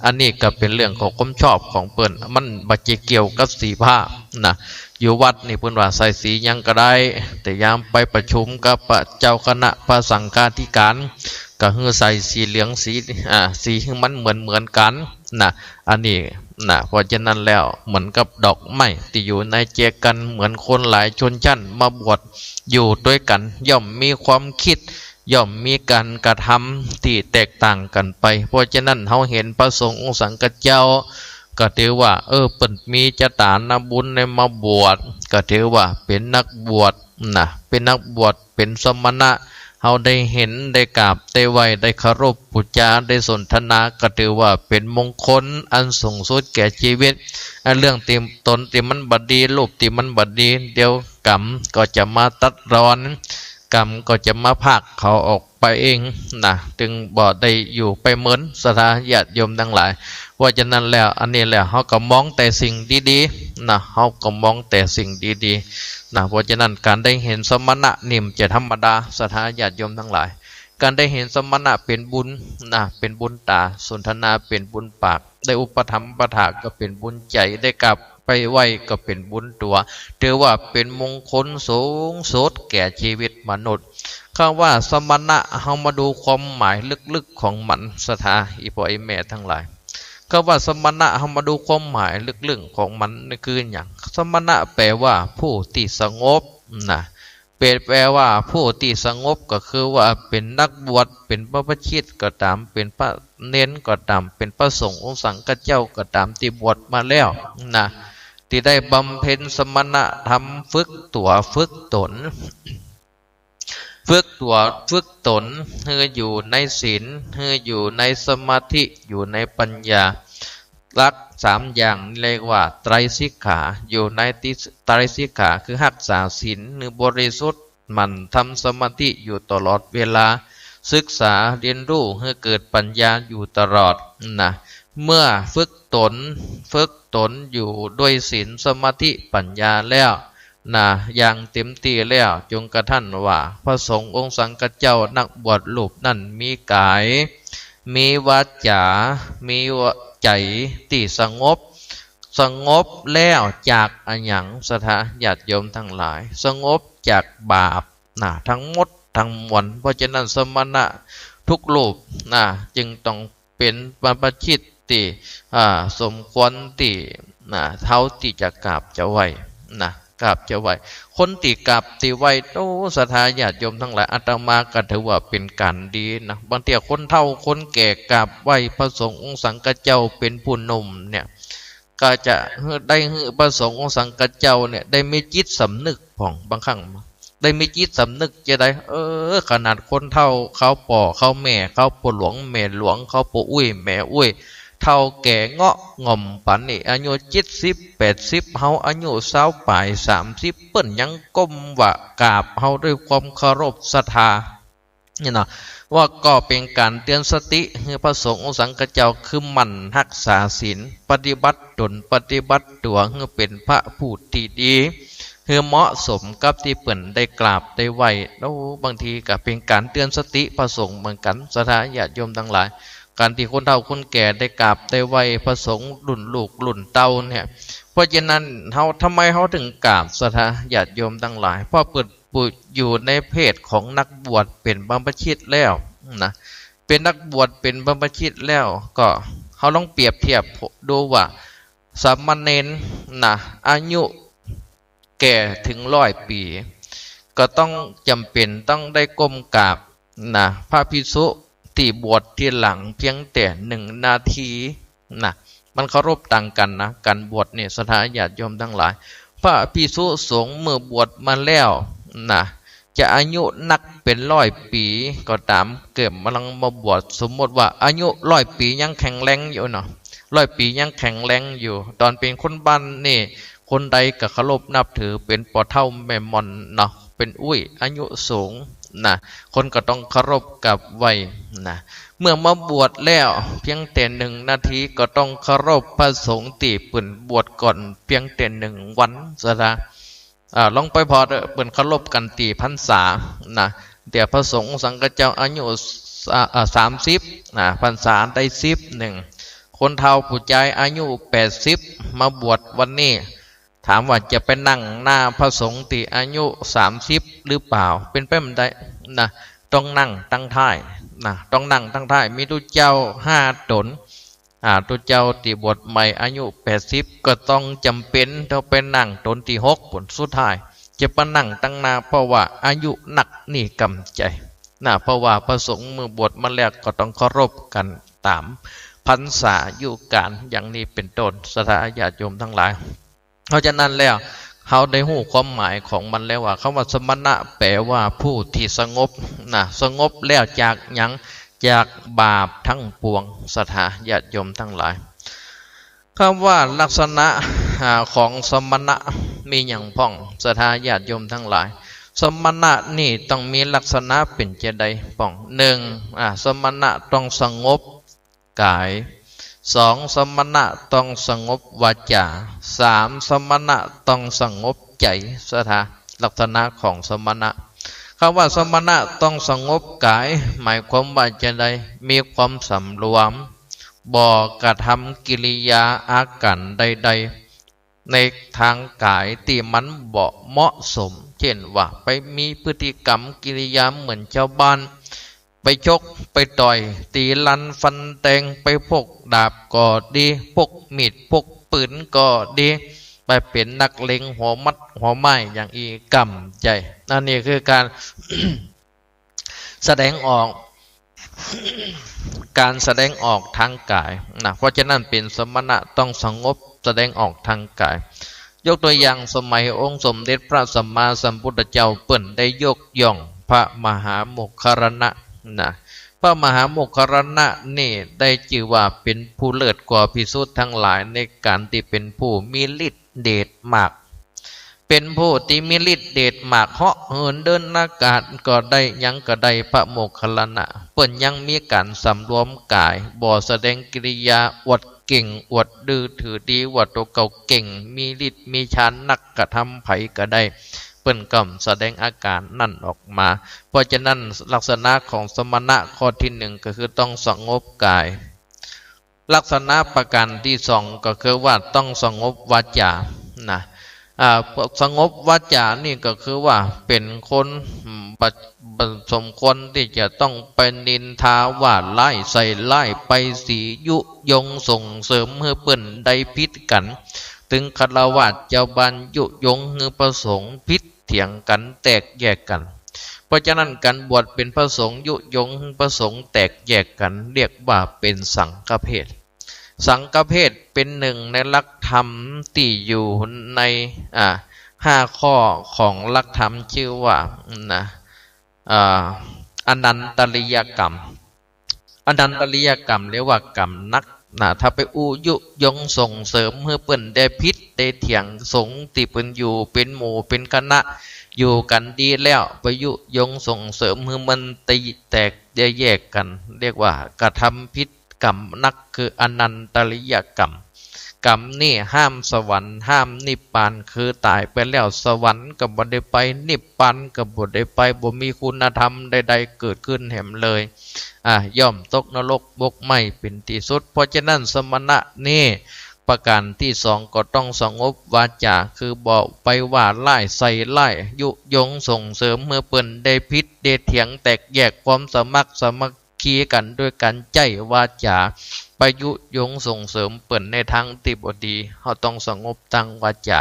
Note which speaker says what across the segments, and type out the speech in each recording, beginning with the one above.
Speaker 1: อันนี้ก็เป็นเรื่องของความชอบของเปิ้นมันบ่เกี่ยวกับสีผ้านะอยู่วัดนี่เปิ้นว่าใส่สียังก็ได้แต่ยามไปประชุมกับเจ้าคณะพระสังฆาธิการก็คือใส่สีเหลืองสีมันเหมือนกันนะอันนี้นะเพราะฉะนั้นแล้วเหมือนกับดอกไม้ที่อยู่ในเจกันเหมือนคนหลายชนชั้นมาบวชอยู่ด้วยกันย่อมมีความคิดย่อมมีการกระทำที่แตกต่างกันไปเพราะฉะนั้นเราเห็นพระสงฆ์องค์สังฆเจ้าก็ถือว่าเปิ่นมีจตานบุญในมาบวชก็ถือว่าเป็นนักบวชนะเป็นนักบวชเป็นสมณะเราได้เห็นได้กราบได้ไหว้ได้เคารพบูชาได้สนทนาก็ถือว่าเป็นมงคลอันสูงสุดแก่ชีวิตเรื่องตีตนที่มันบดีรูปที่มันบดีเดี๋ยวกรรมก็จะมาตัดรอนกรรมก็จะมาพากเขาออกไปเองนะจึงบ่ได้อยู่ไปเหมือนสถาญาติโยมทั้งหลายเพราะฉะนั้นแล้วอันนี้แล้วเขาก็มองแต่สิ่งดีๆนะเขาก็มองแต่สิ่งดีๆนะเพราะฉะนั้นการได้เห็นสมณะนิ่มจะธรรมดาสถาญาติโยมทั้งหลายการได้เห็นสมณะเป็นบุญนะเป็นบุญตาสนทนาเป็นบุญปากได้อุปถัมภ์ประทานก็เป็นบุญใจได้กลับไปไหวก็เป็นบุญตัวถือว่าเป็นมงคลสูงสุดแก่ชีวิตมนุษย์คำว่าสมณะเรามาดูความหมายลึกๆของมันสถาอีพ่อไอแม่ทั้งหลายคำว่าสมณะเรามาดูความหมายลึกๆของมันนี่คืออย่างสมณะแปลว่าผู้ที่สงบนะแปลว่าผู้ที่สงบก็คือว่าเป็นนักบวชเป็นพระพุทธชิตก็ตามเป็นพระเน้นก็ตามเป็นพระสงฆ์องค์สังฆเจ้าก็ตามที่บวชมาแล้วนะที่ได้บำเพ็ญสมณธรรมฝึกตัวฝึกตนฝึกตนให้อยู่ในศีลให้อยู่ในสมาธิอยู่ในปัญญารักสามอย่างเรียกว่าไตรสิกขาอยู่ในไตรสิกขาคือรักษาศีลหรือบริสุทธิ์มันทำสมาธิอยู่ตลอดเวลาศึกษาเรียนรู้ให้เกิดปัญญาอยู่ตลอดนะเมื่อฝึกตนอยู่ด้วยศีลสมาธิปัญญาแล้วนะอย่างเต็มที่แล้วจงกระทั่งว่าพระสงฆ์องค์สังฆเจ้านักบวชรูปนั่นมีกายมีวาจามีใจที่สงบแล้วจากอันหยังสถาญาติโยมทั้งหลายสงบจากบาปนะทั้งหมดทั้งมวลเพราะฉะนั้นสมณะทุกรูปนะจึงต้องเป็นบรรพชิตที่สมควรที่นะเท่าที่จะกราบจะไหวนะกราบจะไหวคนที่กราบที่ไหวสถาญาติโยมทั้งหลายอาตมาก็ถือว่าเป็นการดีนะบางทีคนเฒ่าคนแก่กราบไหวพระสงฆ์องค์สังฆเจ้าเป็นผู้หนุ่มเนี่ยก็จะได้พระสงฆ์องค์สังฆเจ้าเนี่ยได้มีจิตสำนึกของบางครั้งได้มีจิตสำนึกจะได้ขนาดคนเฒ่าเขาป่อเขาแม่เขาปู่หลวงแม่หลวงเขาปู่อุ้ยแม่อุ้ยเท่าแก่เงาะง่อมปันนี่อายุ70-80เฮาอายุ20ปลาย30เปิ้นยังก้มว่ากราบเฮาด้วยความเคารพศรัทธานี่นะว่าก็เป็นการเตือนสติให้พระสงฆ์องค์สังฆเจ้าคือมันรักษาศีลปฏิบัติตนปฏิบัติตัวให้เป็นพระผู้ที่ดีคือเหมาะสมกับที่เปิ่นได้กราบได้ไหว้แล้วบางทีก็เป็นการเตือนสติพระสงฆ์เหมือนกันสถาญาติโยมทั้งหลายการที่คนเฒ่าคนแก่ได้กราบได้ไหว้พระสงฆ์รุ่นลูกรุ่นเต้าเนี่ยเพราะฉะนั้นทำไมเขาถึงกราบสถาญาติโยมทั้งหลายเพราะเปิดอยู่ในเพศของนักบวชเป็นบรรพชิตแล้วนะเป็นนักบวชเป็นบรรพชิตแล้วก็เขาลองเปรียบเทียบดูว่าสามเณรนะอายุแก่ถึง100 ปีก็ต้องจำเป็นต้องได้ก้มกราบนะพระภิกษุที่บวชที่หลังเพียงแต่1 นาทีนะมันเคารพต่างกันนะการบวชเนี่ยสถาญาติโยมทั้งหลายพระภิกษุสงฆ์เมื่อบวชมาแล้วนะจะอายุนักเป็น100 ปีก็ตามเกิดมาลังมาบวชสมมติว่าอายุ100 ปียังแข็งแรงอยู่เนาะ100 ปียังแข็งแรงอยู่ตอนเป็นคนบ้านนี่คนใดก็เคารพนับถือเป็นปอเท่าแม่มอนเนาะเป็นอุ้ยอายุสูงนะคนก็ต้องเคารพกับไว้นะเมื่อมาบวชแล้วเพียงแต่1 นาทีก็ต้องเคารพพระสงฆ์ที่เปิ่นบวชก่อนเพียงแต่1 วันซะนะลองไปพอเปิ่นเคารพกันตีพรรษานะแต่พระสงฆ์สังฆเจ้าอายุ30นะพรรษาได้10 คนเฒ่าผู้ใจอายุ80มาบวชวันนี้ถามว่าจะไปนั่งหน้าพระสงฆ์ที่อายุ30หรือเปล่าเป็นไปไม่ได้นะต้องนั่งตั้งท่ายนะต้องนั่งตั้งท่ายมีตุเจ้า5 ตนตุเจ้าที่บวชใหม่อายุ80ก็ต้องจำเป็นต้องไปนั่งตนที่6ผลสุดท้ายจะไปนั่งตั้งนาเพราะว่าอายุหนักนี่กำใจนะเพราะว่าพระสงฆ์มือบวชมาแล้วก็ต้องเคารพกันตามพรรษาอยู่การอย่างนี้เป็นต้นศรัทธาญาติโยมทั้งหลายเพราะฉะนั้นแล้วเขาได้หู้ความหมายของมันแล้วว่าคำว่าสมณะแปลว่าผู้ที่สงบนะสงบแล้วจากหยังจากบาปทั้งปวงศรัทธาญาติโยมทั้งหลายคำว่าลักษณะของสมณะมีอย่างพ้องศรัทธาญาติโยมทั้งหลายสมณะนี่ต้องมีลักษณะเป็นเจไดพ้อง1สมณะต้องสงบกาย2สมณะต้องสงบวาจา3สมณะต้องสงบใจศรัทธาลักษณะของสมณะคำว่าสมณะต้องสงบกายหมายความว่าจะได้มีความสำรวมบ่กระทำกิริยาอาการใดๆในทางกายที่มันบ่เหมาะสมเช่นว่าไปมีพฤติกรรมกิริยาเหมือนชาวบ้านไปชกไปต่อยตีลันฟันแทงไปพกดาบก็ดีพกมีดพกปืนก็ดีไปเป็นนักเลงหัวมัดหัวไม้อย่างอีกำใจนั่นนี่คือการ แสดงออกการแสดงออกทางกายนะเพราะฉะนั้นเป็นสมณะต้องสงบแสดงออกทางกายยกตัวอย่างสมัยองค์สมเด็จพระสัมมาสัมพุทธเจ้าเปิ้นได้ยกย่องพระมหาโมคคัลลานะนะพระมหาโมคคัลลานะนี่ได้ชื่อว่าเป็นผู้เลิศกว่าภิกษุทั้งหลายในการที่เป็นผู้มีฤทธิ์เดชมากเป็นผู้ที่มีฤทธิ์เดชมากเหาะเหินเดินอากาศก็ได้ยังก็ได้พระโมคคัลลานะเปิ้นยังมีการสำรวมกายบ่แสดงกิริยาอวดเก่งอวดดื้อถือดีว่าตัวเก่าเก่งมีฤทธิ์มีฌานนักกระทำไผก็ได้เปิ้นก็แสดงอาการนั่นออกมาเพราะฉะนั้นลักษณะของสมณะข้อที่1ก็คือต้องสงบกายลักษณะประการที่2ก็คือว่าต้องสงบวาจานะสงบวาจานี่ก็คือว่าเป็นคนสมควรที่จะต้องไปนินทาว่าไล่ใส่ไล่ไปสียุยงส่งเสริมเพื่อเปิ้นได้พิษกันถึงฆราวาสเจ้าบ้านยุยงเพื่อประสงค์พิษเถียงกันแตกแยกกันเพราะฉะนั้นการบวชเป็นพระสงฆ์ยุยงประสงค์แตกแยกกันเรียกว่าเป็นสังฆเพศสังฆเพศเป็นหนึ่งในหลักธรรมที่อยู่ใน5 ข้อของหลักธรรมชื่อว่าอนันตริยกรรมอนันตริยกรรมเรียกว่ากรรมนักถ้าไปอุยุยงส่งเสริมเพื่อเปิ้นได้พิษได้เถียงสงที่เปิ้นอยู่เป็นหมู่เป็นคณะอยู่กันดีแล้วไปยุยงส่งเสริมเพื่อมันตีแตกแยกกันเรียกว่ากระทำพิษกรรมนักคืออนันตริยกรรมกรรมนี่ห้ามสวรรค์ห้ามนิพพานคือตายไปแล้วสวรรค์ก็บ่ได้ไปนิพพานก็บ่ได้ไปบ่มีคุณธรรมใดๆเกิดขึ้นแห่มเลยย่อมตกนรกบกไหม้เป็นที่สุดเพราะฉะนั้นสมณะนี่ประการที่2ก็ต้องสงบวาจาคือบอกไปว่าไล่ใส่ไล่ยุยงส่งเสริมเมื่อเปิ้นได้พิษได้เถียงแตกแยกความสมัครสมัคคีกันด้วยการใจวาจาไปยุยงส่งเสริมเปิ้นในทางที่บ่ดีเฮาต้องสงบทางวาจา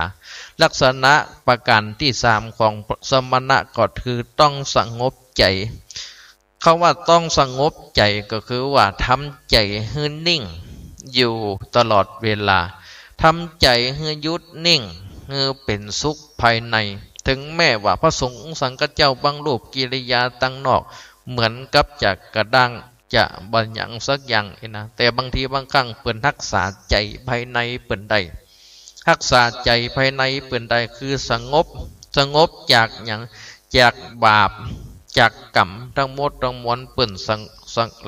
Speaker 1: ลักษณะประการที่3ของสมณะก็คือต้องสงบใจคำว่าต้องสงบใจก็คือว่าทำใจให้นิ่งอยู่ตลอดเวลาทำใจให้หยุดนิ่งให้เป็นสุขภายในถึงแม้ว่าพระสงฆ์สังฆเจ้าบางรูปกิริยาตั้งนอกเหมือนกับจะกระด้างจะบัญญัติสักอย่างนะแต่บางทีบางครั้งเปิ้นรักษาใจภายในเปิ้นได้รักษาใจภายในเปิ้นได้คือสงบจากอย่างจากบาปจากกรรมทั้งหมดทั้งมวลเปิ้น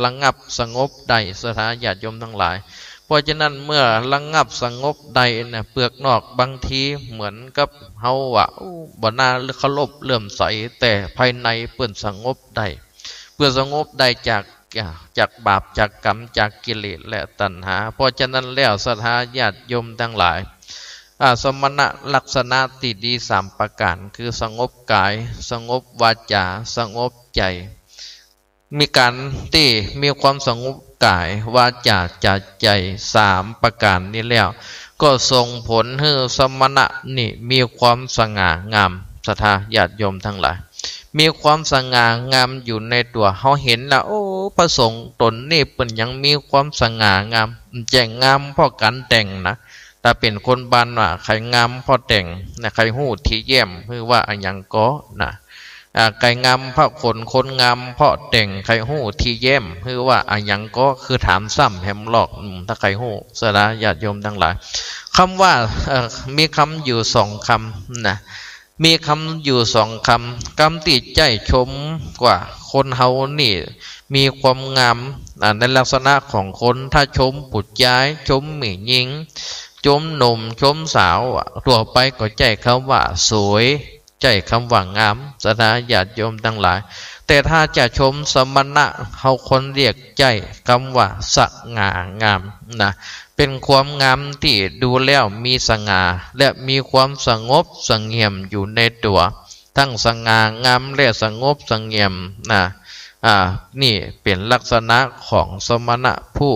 Speaker 1: ระงับสงบได้ศรัทธาญาติโยมทั้งหลายเพราะฉะนั้นเมื่อระงับสงบได้เนี่ยเปลือกนอกบางทีเหมือนกับเฮาว่าบ่น่าเคารพเลื่อมใสแต่ภายในเปิ้นสงบได้เพื่อสงบได้จาก จากบาปจากกรรมจากกิเลสและตัณหาเพราะฉะนั้นแล้วศรัทธาญาติโยมทั้งหลายสมณะลักษณะที่ดี3ประการคือสงบกายสงบวาจาสงบใจมีการที่มีความสงบกายวาจาใจ3ประการนี้แล้วก็ส่งผลให้สมณะนี่มีความสง่างามศรัทธาญาติโยมทั้งหลายมีความสง่างามอยู่ในตัวเขาเห็นแล้วโอ้พระสงฆ์ตนนี่เป็นยังมีความสง่างามแจ่งงามเพราะการแต่งนะแต่เป็นคนบ้านว่าใครงามเพราะแต่งนะใครหู้ที่เยี่ยมคือว่าอันยังก็นะไก่งามเพราะคนงามเพราะแต่งใครหู้ที่เยี่ยมคือว่าอันยังก็คือถามซ้ำแหมหลอกถ้าใครหู้สระญาติโยมทั้งหลายคำว่ามีคำอยู่2คำนะมีคำอยู่2คำคำติดใจชมกว่าคนเฮานี่มีความงามในลักษณะของคนถ้าชมปุจย้ายชมหมิ่หญิงชมหนุ่มชมสาวตัวไปก็ใจคำว่าสวยใจคำว่างามสถาญาติโยมทั้งหลายแต่ถ้าจะชมสมณะเฮาคนเรียกใจคำว่าสง่างามนะเป็นความงามที่ดูแล้วมีสง่าและมีความสงบสงเงียมอยู่ในตัวทั้งสง่างามและสงบสงเงียมนะนี่เป็นลักษณะของสมณะผู้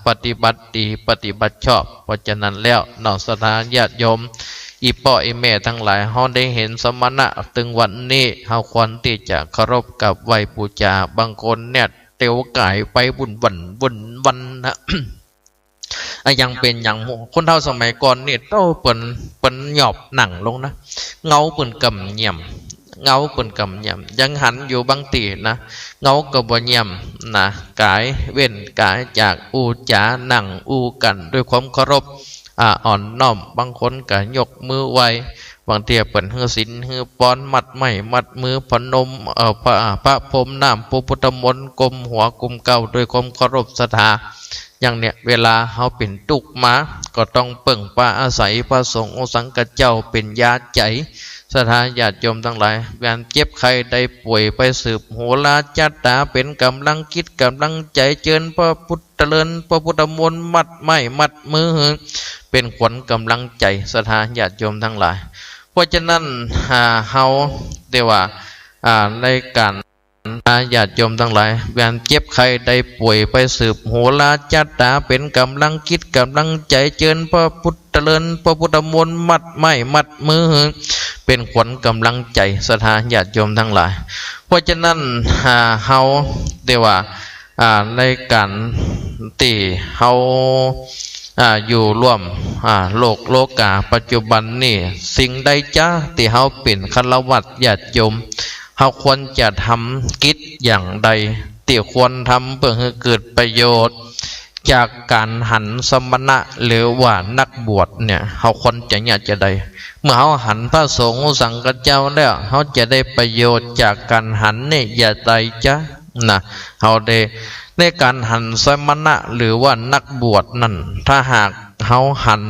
Speaker 1: ปฏิบัติดีปฏิบัติชอบเพราะฉะนั้นแล้วนอกสถานญาติโยมอีพ่ออีแม่ทั้งหลายเฮาได้เห็นสมณะถึงวันนี้เฮาควรที่จะเคารพกับไหว้บูชาบางคนเนี่ยเตียวกายไปบุญวันนะ ยังเป็นอย่างคนเฒ่าสมัยก่อนนี่โตเปิ้นหยอบหนังลงนะเงาเปิ้นกำเงี่ยมเงาเปิ้นกำเงี่ยมยังหันอยู่บางตีนะเงาก็บ่เงี่ยมนะกายเว้นกายจากอูจาหนังอูกันด้วยความเคารพอ่อนน้อมบางคนก็ยกมือไหว้บางเทียเปิ้นฮือศีลฮือป้อนมัดไม้มัดมือพนมพระพรหมน้ำพระพุทธมนต์กลมหัวกลมเก้าด้วยความเคารพศรัทธาอย่างเนี่ยเวลาเขาเป็นตุกมาก็ต้องเปิ่งปาอาศัยพระสงฆ์องค์สังฆเจ้าเป็นยาใจศรัทธาญาติโยมทั้งหลายแวนเจ็บใครได้ป่วยไปสืบโหราจัตตาเป็นกำลังคิดกำลังใจเจิญพระพุทธเลินพระพุทธมนต์มัดไม้มัดมือเป็นขวัญกำลังใจศรัทธาญาติโยมทั้งหลายเพราะฉะนั้นเฮาเรียกว่าในการญาติโยมทั้งหลายแวนเจ็บใครได้ป่วยไปสืบโหราจัตตาเป็นกำลังคิดกำลังใจเจิญพระพุทธเลินพระพุทธมนต์มัดไม้มัดมือเป็นขวัญกำลังใจศรัทธาญาติโยมทั้งหลายเพราะฉะนั้นเฮาเรียกว่าในการตีเฮาอยู่ร่วมโลกาปัจจุบันนี่สิ่งใดจ้าที่เฮาเป็นฆราวาสญาติโยมเฮาควรจะทำกิจอย่างใดที่ควรทำเพื่อให้เกิดประโยชน์จากการหันสมณะหรือว่านักบวชเนี่ยเฮาควรจะอยากจะได้เมื่อเฮาหันพระสงฆ์สังฆเจ้าแล้วเฮาจะได้ประโยชน์จากการหันนี่อย่าใดจ้ะนะเฮาได้ในการหันสมณะหรือว่านักบวชนั่นถ้าหากเฮาหัน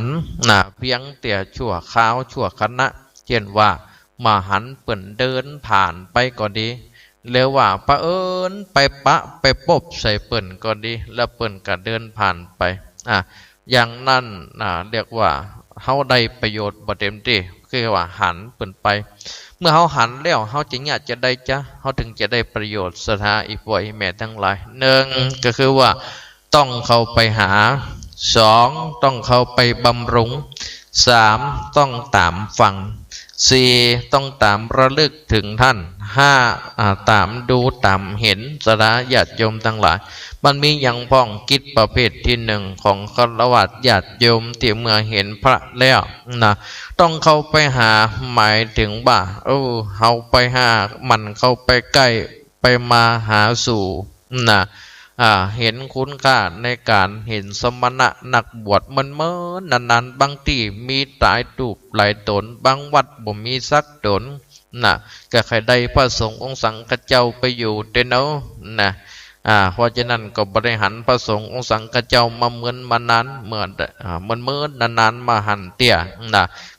Speaker 1: เพียงแต่ชั่วคราวชั่วขณะเช่นว่ามาหันเปิ่นเดินผ่านไปก็ดีหรือว่าพระเอิญไปปะไปปบใส่เปิ่นก็ดีแล้วเปิ่นก็เดินผ่านไปอย่างนั้นเรียกว่าเฮาได้ประโยชน์บ่เต็มที่คือว่าหันเปิ่นไปเมื่อเฮาหันแล้วเฮาจึงอยากจะได้จ้ะเฮาถึงจะได้ประโยชน์สถาอีพ่ออีแม่ทั้งหลายหนึ่งก็คือว่าต้องเข้าไปหาสองต้องเข้าไปบำรุงสามต้องตามฟังสี่ต้องตามระลึกถึงท่านห้าตามดูตามเห็นสถาญาติโยมทั้งหลายมันมีอย่างพ้องกิจประเภทที่หนึ่งของฆราวาสญาติโยมที่เมื่อเห็นพระแล้วต้องเข้าไปหาหมายถึงว่าเข้าไปหามันเข้าไปใกล้ไปมาหาสู่เห็นคุณค่าในการเห็นสมณะนักบวชมันเมื่อนานๆบางที่มีตายตูบหลายตนบางวัดบ่มีสักตนก็ใครได้พระสงฆ์องค์สังฆเจ้าไปอยู่เดนเอาเพราะฉะนั้นก็บริหารพระสงฆ์องค์สังฆเจ้ามาเหมือนมานานเหมือนนานๆมาหันเตี้ย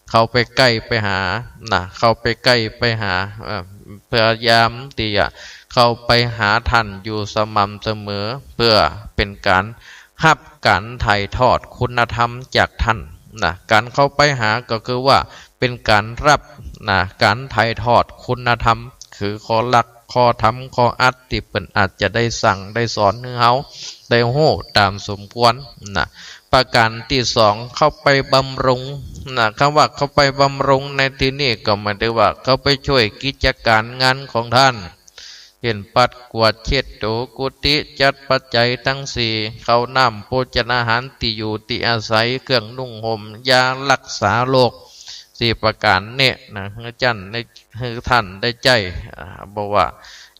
Speaker 1: เข้าไปใกล้ไปหาเข้าไปใกล้ไปหาพยายามที่จะ เข้าไปหาท่านอยู่สม่ำเสมอเพื่อเป็นการรับการถ่ายทอดคุณธรรมจากท่านนะการเข้าไปหาก็คือว่าเป็นการรับนะการถ่ายทอดคุณธรรมคือข้อหลักข้อธรรมข้ออัดที่เป็นอาจจะได้สั่งได้สอนให้เฮาได้โหตามสมควรนะประการที่สองเข้าไปบำรุงนะคำว่าเข้าไปบำรุงในที่นี้ก็หมายถึงว่าเข้าไปช่วยกิจการงานของท่านเห็นปัดกวาดเช็ดถูกุฏิจัดปัจจัยทั้งสี่เข้าน้ำโภชนาหารที่อยู่ที่อาศัยเครื่องนุ่งห่มยารักษาโรคสี่ประการเนี่ยนะให้จันได้ให้ท่านได้ใจบอกว่า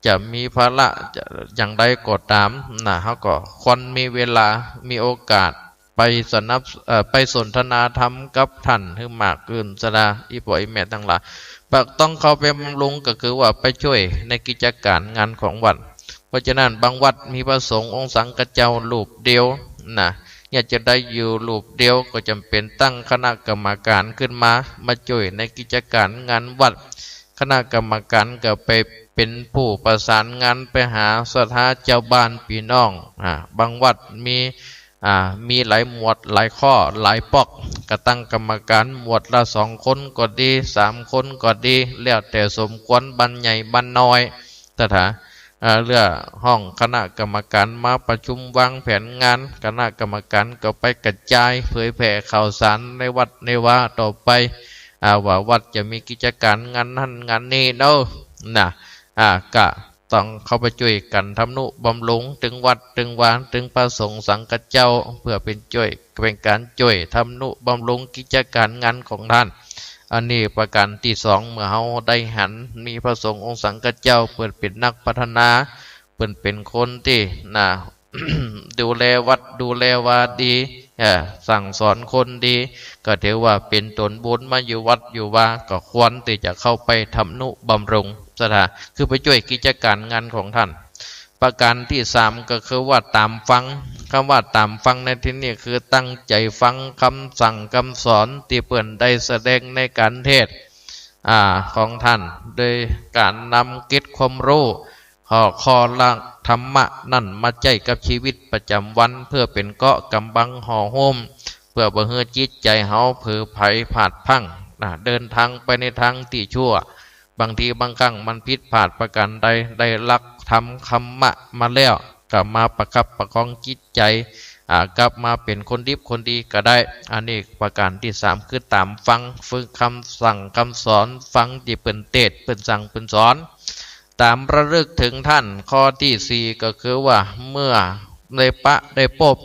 Speaker 1: จะมีภาระอย่างใดก็ตามนะเขาก็ควรมีเวลามีโอกาสไปสนทนาธรรมกับท่านให้มากขึ้นสดาอีพ่ออีแม่ทั้งหลายต้องเข้าไปบำรุงก็คือว่าไปช่วยในกิจการงานของวัดเพราะฉะนั้นบางวัดมีพระสงฆ์องค์สังฆเจ้ารูปเดียวนะอยากจะได้อยู่รูปเดียวก็จำเป็นตั้งคณะกรรมการขึ้นมาช่วยในกิจการงานวัดคณะกรรมการก็ไปเป็นผู้ประสานงานไปหาสถาเจ้าบ้านพี่น้องบางวัดมีหลายหมวดหลายข้อหลายปอกก็ตั้งกรรมการหมวดละ2 คนก็ดี3 คนก็ดีแล้วแต่สมควรบันใหญ่บันน้อยแต่ถ้าเรื่องห้องคณะกรรมการมาประชุมวางแผนงานคณะกรรมการก็ไปกระจายเผยแผ่ข่าวสารในวัดในว่าต่อไปว่าวัดจะมีกิจการงานนั้นงานนี้เนาะนะกะต้องเข้าไปช่วยกันทำนุบำรุงถึงวัดถึงวานถึงพระสงฆ์สังฆเจ้าเพื่อเป็นการช่วยทำนุบำรุงกิจการงานของท่านอันนี้ประการที่สองเมื่อเขาได้หันมีพระสงฆ์องค์สังฆเจ้าเปิดเป็นนักพัฒนาเปิดเป็นคนที่ดูแลวัดดูแลวาดีสั่งสอนคนดีก็ถือว่าเป็นตนบุญมาอยู่วัดอยู่ว่าก็ควรที่จะเข้าไปทำนุบำรุงสถานคือไปช่วยกิจการงานของท่านประการที่สามก็คือว่าตามฟังคำว่าตามฟังในที่นี้คือตั้งใจฟังคำสั่งคำสอนที่เปิ่นได้แสดงในการเทศของท่านโดยการนำเก็ตความรู้ข้อหลักธรรมะนั่นมาใจกับชีวิตประจำวันเพื่อเป็นเกาะกำบังห่อหุ้มเพื่อบ่ให้จิตใจเฮาเผลอไผผาดพังเดินทางไปในทางที่ชั่วบางทีบางครั้งมันผิดพลาดประการใดได้ลักทำคำมะมาแล้วกลับมาประคับประคองจิตใจกลับมาเป็นคนดีคนดีก็ได้อันนี้ประการที่สามคือตามฟังฝึกคำสั่งคำสอนฟังที่เปิ่นเทศน์เปิ่นสั่งเปิ่นสอนตามระลึกถึงท่านข้อที่สี่ก็คือว่าเมื่อได้พบ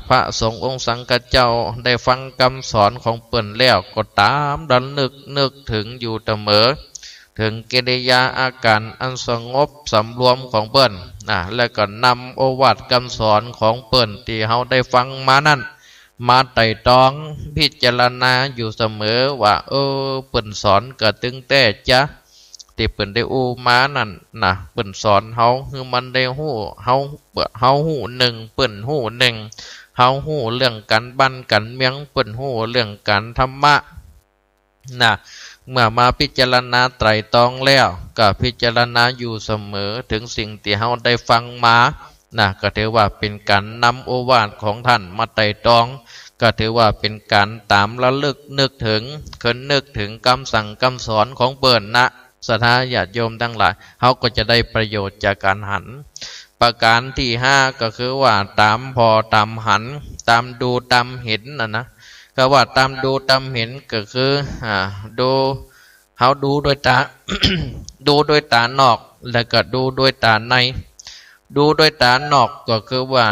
Speaker 1: พระสงฆ์องค์สังฆเจ้าได้ฟังคำสอนของเปิ่นแล้วก็ตามระลึกถึงอยู่เสมอถึงกิริยาอาการอันสงบสำรวมของเปิ้นแล้วก็นำโอวาทคำสอนของเปิ้นที่เฮาได้ฟังมานั้นมาไต่ตองพิจารณาอยู่เสมอว่าเปิ้นสอนก็ตึงแต่จะที่เปิ้นได้มานั่นเปิ้นสอนเฮาคือมันได้ฮู้เฮาฮู้หนึ่งเปิ้นฮู้หนึ่งเฮาฮู้เรื่องการบ้านการเมืองเปิ้นฮู้เรื่องการธรรมะเมื่อมาพิจารณาไตรตรองแล้วก็พิจารณาอยู่เสมอถึงสิ่งที่เฮาได้ฟังมาก็ถือว่าเป็นการนำโอวาทของท่านมาไตรตรองก็ถือว่าเป็นการตามระลึกนึกถึงคำสั่งคำสอนของเปิ้นสถาญาติโยมทั้งหลายเฮาก็จะได้ประโยชน์จากการหันประการที่ห้าก็คือว่าตามพอตามหันตามดูตามเห็นนะก็ว่าตามดูตามเห็นก็คือดูเฮาดูด้วยตา ดูด้วยตานอกแล้วก็ดูด้วยตาในดูด้วยตานอกก็คือว่า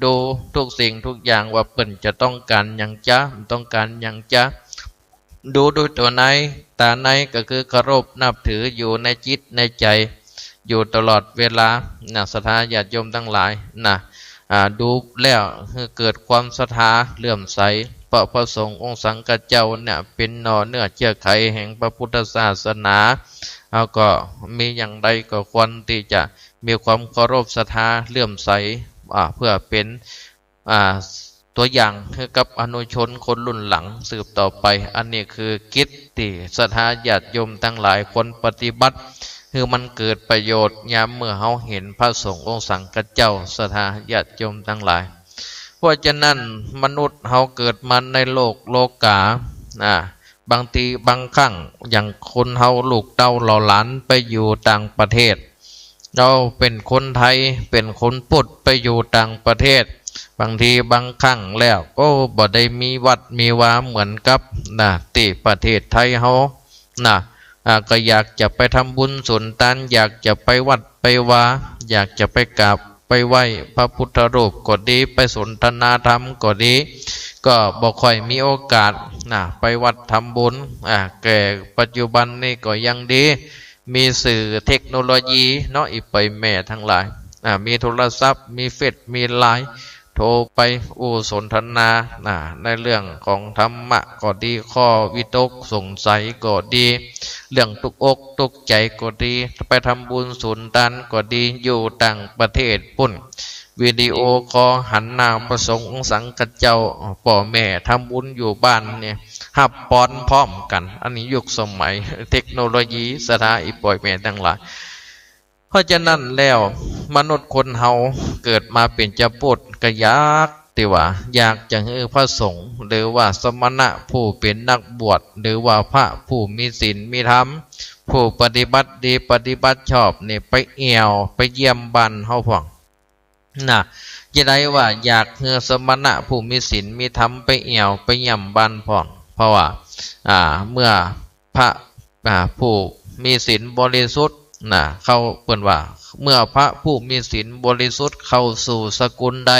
Speaker 1: ดูทุกสิ่งทุกอย่างว่าเปิ้นจะต้องการอย่างจ๊ะต้องการอย่างจ๊ะดูด้วยตัวในตาในก็คือเคารพนับถืออยู่ในจิตในใจอยู่ตลอดเวลาศรัทธาญาติโยมทั้งหลายดูแล้วเกิดความศรัทธาเลื่อมใสเพราะพระสงฆ์องค์สังฆเจ้าเนี่ยเป็นหน่อเนื้อเชื้อไขแห่งพระพุทธศาสนาก็มีอย่างใดก็ควรที่จะมีความเคารพศรัทธาเลื่อมใสเพื่อเป็นตัวอย่างให้กับอนุชนคนรุ่นหลังสืบต่อไปอันนี้คือกิจที่ศรัทธาญาติโยมทั้งหลายคนปฏิบัติ คือมันเกิดประโยชน์ยามเมื่อเฮาเห็นพระสงฆ์องค์สังฆเจ้าศรัทธาญาติโยมทั้งหลายเพราะฉะนั้นมนุษย์เฮาเกิดมาในโลกาบางทีบางครั้งอย่างคนเฮาลูกเต้าเหล่าหลานไปอยู่ต่างประเทศเราเป็นคนไทยเป็นคนพุทธไปอยู่ต่างประเทศบางทีบางครั้งแล้วก็บ่ได้มีวัดมีวาเหมือนกับที่ประเทศไทยเฮาก็อยากจะไปทำบุญสุนทานอยากจะไปวัดไปวาอยากจะไปกราบไปไหว้พระพุทธรูปก็ดีไปสนทนาธรรมก็ดีก็บ่ค่อยมีโอกาสไปวัดทำบุญแก่ปัจจุบันนี่ก็ยังดีมีสื่อเทคโนโลยีเนาะอีกไปแม่ทั้งหลายมีโทรศัพท์มีเฟซมีไลน์โทรไปสนทนาในเรื่องของธรรมะก็ดีข้อวิตกสงสัยก็ดีเรื่องตุกอกตุกใจก็ดีไปทำบุญสุนทานก็ดีอยู่ต่างประเทศปุ่นวิดีโอคอลหันหน้าประสงค์สังฆเจ้าพ่อแม่ทำบุญอยู่บ้านเนี่ยหับป้อนพร้อมกันอันนี้ยุคสมัยเทคโนโลยีสถาอีปล่อยแม่ทั้งหลายเพราะฉะนั้นแล้วมนุษย์คนเฮาเกิดมาเป็นเจ้าปุถก็อยากติว่าอยากจะให้พระสงฆ์หรือว่าสมณะผู้เป็นนักบวชหรือว่าพระผู้มีศีลมีธรรมผู้ปฏิบัติดีปฏิบัติชอบนี่ไปเอี่ยวไปเยี่ยมบ้านเฮาพ่องจะได้ว่าอยากให้สมณะผู้มีศีลมีธรรมไปเอี่ยวไปเยี่ยมบ้านพ่องเพราะว่าเมื่อพระผู้มีศีลบริสุทธิ์เข้าเปิ้นว่าเมื่อพระผู้มีศีลบริสุทธิ์เข้าสู่สกุลใด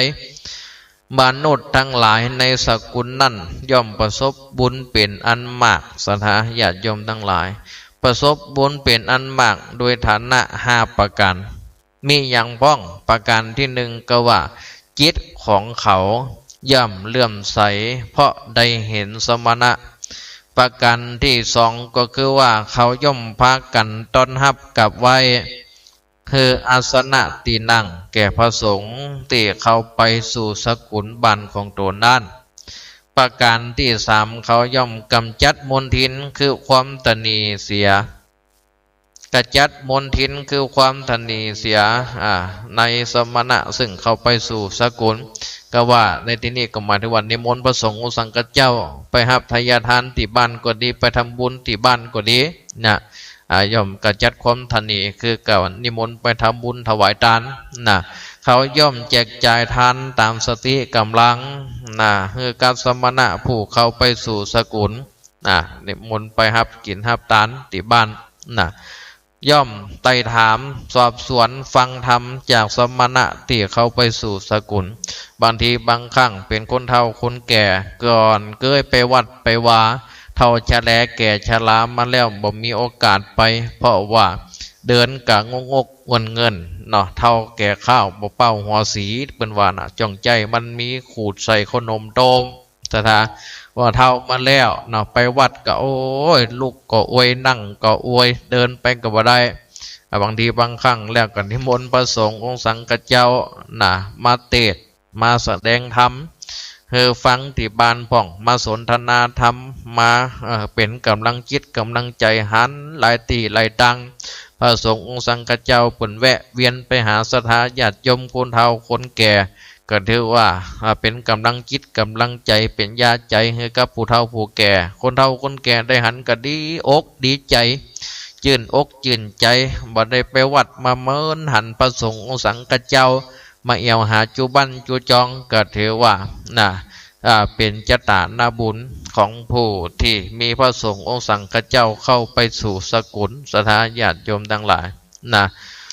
Speaker 1: มนุษย์ทั้งหลายในสกุลนั้นย่อมประสบบุญเป็นอันมากสถาญาติโยมทั้งหลายประสบบุญเป็นอันมากโดยฐานะ5ประการมีอย่างพ้องประการที่1ก็ว่าจิตของเขาย่อมเลื่อมใสเพราะได้เห็นสมณะประการที่2ก็คือว่าเขาย่อมพากันต้อนรับกับไว้คืออาสนะที่นั่งแก่พระสงฆ์ที่เขาไปสู่สกุลบ้านของตนนั้นประการที่3เขาย่อมกำจัดมลทินคือความตนีเสียกำจัดมลทินคือความตนีเสียในสมณะซึ่งเขาไปสู่สกุลก็ว่าในที่นี้ก็หมายถึงว่านิมนต์พระสงฆ์สังฆเจ้าไปรับทายทานที่บ้านก็ดีไปทำบุญที่บ้านก็ดีย่อมกระจัดความตนีคือก่อนนิมนต์ไปทำบุญถวายทานเขาย่อมแจกจ่ายทานตามสติกำลังคือการสมณะผู้เข้าไปสู่สกุลนิมนต์ไปรับกินรับทานที่บ้านย่อมไต่ถามสอบสวนฟังธรรมจากสมณะที่เข้าไปสู่สกุลบางทีบางครั้งเป็นคนเฒ่าคนแก่ก่อนเคยไปวัดไปวาเฒ่าชราแก่ชรามาแล้วบ่มีโอกาสไปเพราะว่าเดินกะงกเงินเฒ่าแก่ข้าวบ่เป้าหัวสีเป็นว่าจ้องใจมันมีขูดใส่ขนมโตมสถาว่าเฒ่ามาแล้วไปวัดก็โอ้ยลุกก็อวยนั่งก็อวยเดินไปก็บ่ได้บางทีบางครั้งแล้วก็นิมนต์พระสงฆ์องค์สังฆเจ้ามาเทศน์มาแสดงธรรมฟังที่บ้านพ่องมาสนทนาธรรมมาเป็นกำลังจิตกำลังใจหันหลายตีหลายดังพระสงฆ์องค์สังฆเจ้าเปิ้นแวะเวียนไปหาศรัทธาญาติโยมคนเฒ่าคนแก่ก็ถือว่าเป็นกำลังจิตกำลังใจเป็นยาใจให้กับผู้เฒ่าผู้แก่คนเฒ่าคนแก่ได้หันก็ดีอกดีใจจื่นอกจื่นใจบ่ได้ไปวัดมาเมินหันพระสงฆ์องค์สังฆเจ้ามาเอี่ยวหาจูบันจูจองก็ถือว่าเป็นจตนาบุญของผู้ที่มีพระสงฆ์องค์สังฆเจ้าเข้าไปสู่สกุลศรัทธาญาติโยมทั้งหลาย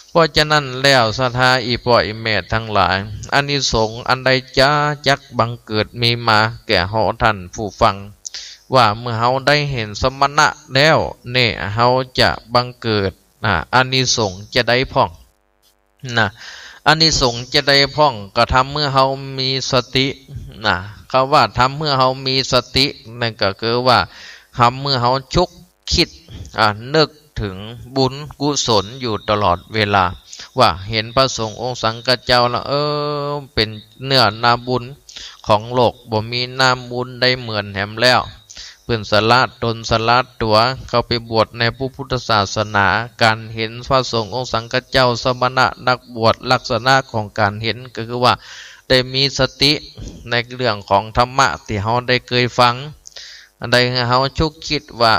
Speaker 1: เพราะฉะนั้นแล้วศรัทธาอีปล่อยเมตทั้งหลายอานิสงส์อันใดจ้าจักบังเกิดมีมาแก่เฮาท่านผู้ฟังว่าเมื่อเฮาได้เห็นสมณะแล้วเนี่ยเฮาจะบังเกิดอานิสงส์จะได้พ่องอานิสงส์จะได้พ่องก็ทำเมื่อเฮามีสติคำว่าทำเมื่อเฮามีสตินั่นก็คือว่าทำเมื่อเฮาชุกคิดนึกถึงบุญกุศลอยู่ตลอดเวลาว่าเห็นพระสงฆ์องค์สังฆเจ้าแล้วเป็นเนื้อนาบุญของโลกบ่มีนาบุญได้เหมือนแหมแล้ว เพื่อนสละตนสละตัวเข้าไปบวชในพุทธศาสนาการเห็นพระสงฆ์องค์สังฆเจ้าสมณะนักบวชลักษณะของการเห็นก็คือว่าได้มีสติในเรื่องของธรรมะที่เขาได้เคยฟังใดเขาชุกคิดว่า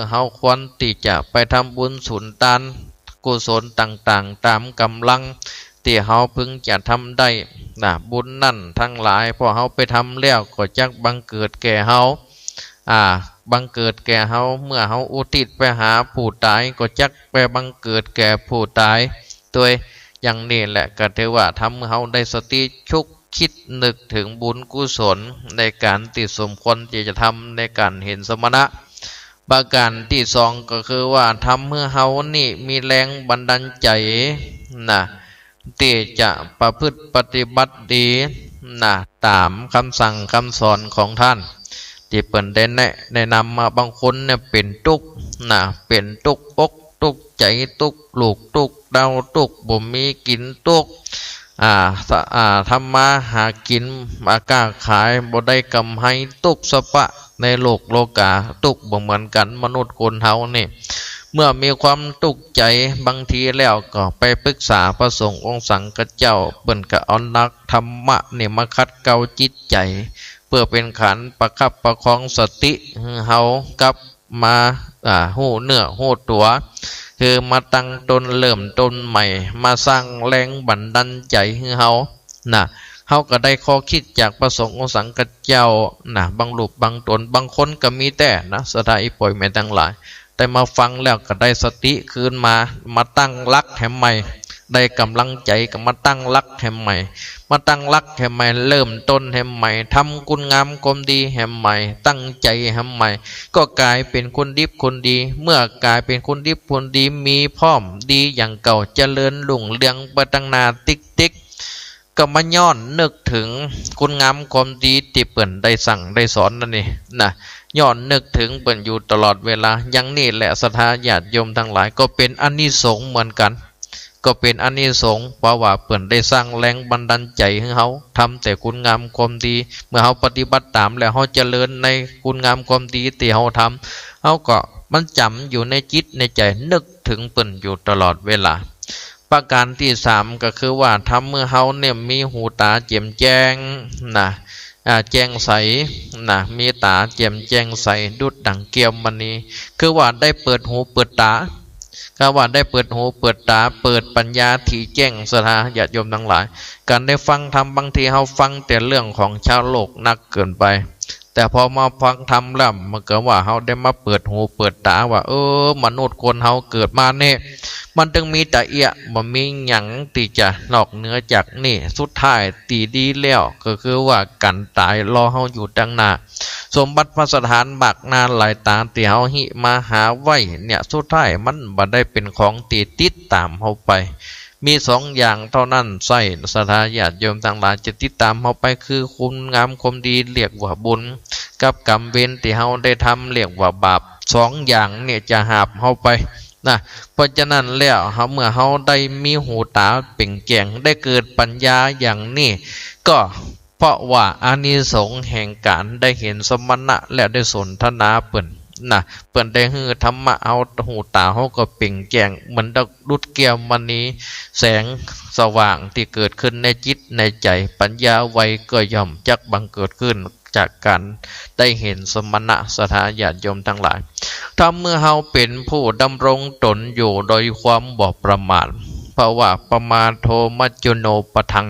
Speaker 1: เขาควรที่จะไปทำบุญสุนทานกุศลต่างๆตามกำลังที่เขาพึงจะทำได้บุญนั่นทั้งหลายพอเขาไปทำแล้วก็จักบังเกิดแก่เขาบังเกิดแก่เขาเมื่อเขาอุทิศไปหาผู้ตายก็จักไปบังเกิดแก่ผู้ตายตัวอย่างนี้แหละก็ถือว่าทำให้เขาได้สติชุกคิดนึกถึงบุญกุศลในการติดสมควรที่จะทำในการเห็นสมณะประการที่สองก็คือว่าทำเมื่อเขานี่มีแรงบันดาลใจที่จะประพฤติปฏิบัติดีตามคำสั่งคำสอนของท่านที่เปิ่นได้แนะนำมาบางคนเนี่ยเป็นทุกข์เป็นทุกข์อกทุกข์ใจทุกข์ลูกทุกข์เดาทุกข์บ่มีกินทุกข์ทำมาหากินค้าขายบ่ได้กำไรทุกข์สะปะในโลกาทุกข์บ่เหมือนกันมนุษย์คนเฮานี่เมื่อมีความทุกข์ใจบางทีแล้วก็ไปปรึกษาพระสงฆ์องค์สังฆเจ้าเปิ้นก็เอานักธรรมะนี่มาขัดเกลาจิตใจเพื่อเป็นขันประคับประคองสติเฮากลับมาหู้เนื้อหู้ตัวคือมาตั้งตนเริ่มต้นใหม่มาสร้างแรงบันดาลใจให้เฮาเฮาก็ได้ข้อคิดจากพระสงฆ์องค์สังฆเจ้าบางรูปบางตนบางคนก็มีแต่สถาอิปอยแม่ทั้งหลายแต่มาฟังแล้วก็ได้สติคืนมาตั้งรักแห่งใหม่ได้กำลังใจก็มาตั้งรักแห่งใหม่มาตั้งรักแห่งใหม่เริ่มต้นแห่งใหม่ทำคุณงามความดีแห่งใหม่ตั้งใจแห่งใหม่ก็กลายเป็นคนดีคนดีเมื่อกลายเป็นคนดีคนดีมีพร้อมดีอย่างเก่าเจริญรุ่งเรืองไปตั้งนาติ๊กก็มาย้อนนึกถึงคุณงามความดีที่เปิ่นได้สั่งได้สอนนั่นนี่ย้อนนึกถึงเปิ่นอยู่ตลอดเวลาอย่างนี้แหละศรัทธาญาติโยมทั้งหลายก็เป็นอานิสงส์เหมือนกันก็เป็นอานิสงส์เพราะว่าเปิ่นได้สร้างแรงบันดาลใจให้เขาทำแต่คุณงามความดีเมื่อเขาปฏิบัติตามแล้วเขาเจริญในคุณงามความดีที่เขาทำเขาก็มันจำอยู่ในจิตในใจนึกถึงเปิ่นอยู่ตลอดเวลาประการที่สามก็คือว่าทำเมื่อเขาเนี่ยมีหูตาแจ่มแจ้งแจ้งใสมีตาแจ่มแจ้งใสดุจดั่งเกลียวมณีคือว่าได้เปิดหูเปิดตาก็ว่าได้เปิดหูเปิดตาเปิดปัญญาที่แจ้งศรัทธาญาติโยมทั้งหลายการได้ฟังธรรมบางทีเขาฟังแต่เรื่องของชาวโลกนักเกินไปแต่พอมาฟังธรรมแล้วมันก็ว่าเขาได้มาเปิดหูเปิดตาว่ามนุษย์คนเขาเกิดมาเนี่ยมันจึงมีแต่มันมีหยังที่จะนอกเหนือจากนี่สุดท้ายตีดีแล้วก็คือว่ากันตายรอเขาอยู่ดังหน้าสมบัติพระสถานบักนานหลายตาที่เขาหิมาหาไว้เนี่ยสุดท้ายมันบ่ได้เป็นของตีติดตามเขาไปมีสองอย่างเท่านั้นใส่ศรัทธาญาติโยมต่างหลายจะติดตามเขาไปคือคุณงามความดีเรียกว่าบุญกับกรรมเวรที่เขาได้ทำเรียกว่าบาปสองอย่างเนี่ยจะหาบเขาไปเพราะฉะนั้นแล้วเมื่อเขาได้มีหูตาเปล่งแจ้งได้เกิดปัญญาอย่างนี้ก็เพราะว่าอานิสงส์แห่งการได้เห็นสมณะและได้สนทนาเปิ่นได้ฮือธรรมะเอาหูตาเขาก็เปล่งแจ้งเหมือนดุจแก้วมณีแสงสว่างที่เกิดขึ้นในจิตในใจปัญญาไวก็ย่อมจักบังเกิดขึ้นจากการได้เห็นสมณะศรัทธาญาติโยมทั้งหลายถ้าเมื่อเฮาเป็นผู้ดำรงตนอยู่โดยความบ่ประมาทเพราะว่าประมาทโทมัจจุโนปทัง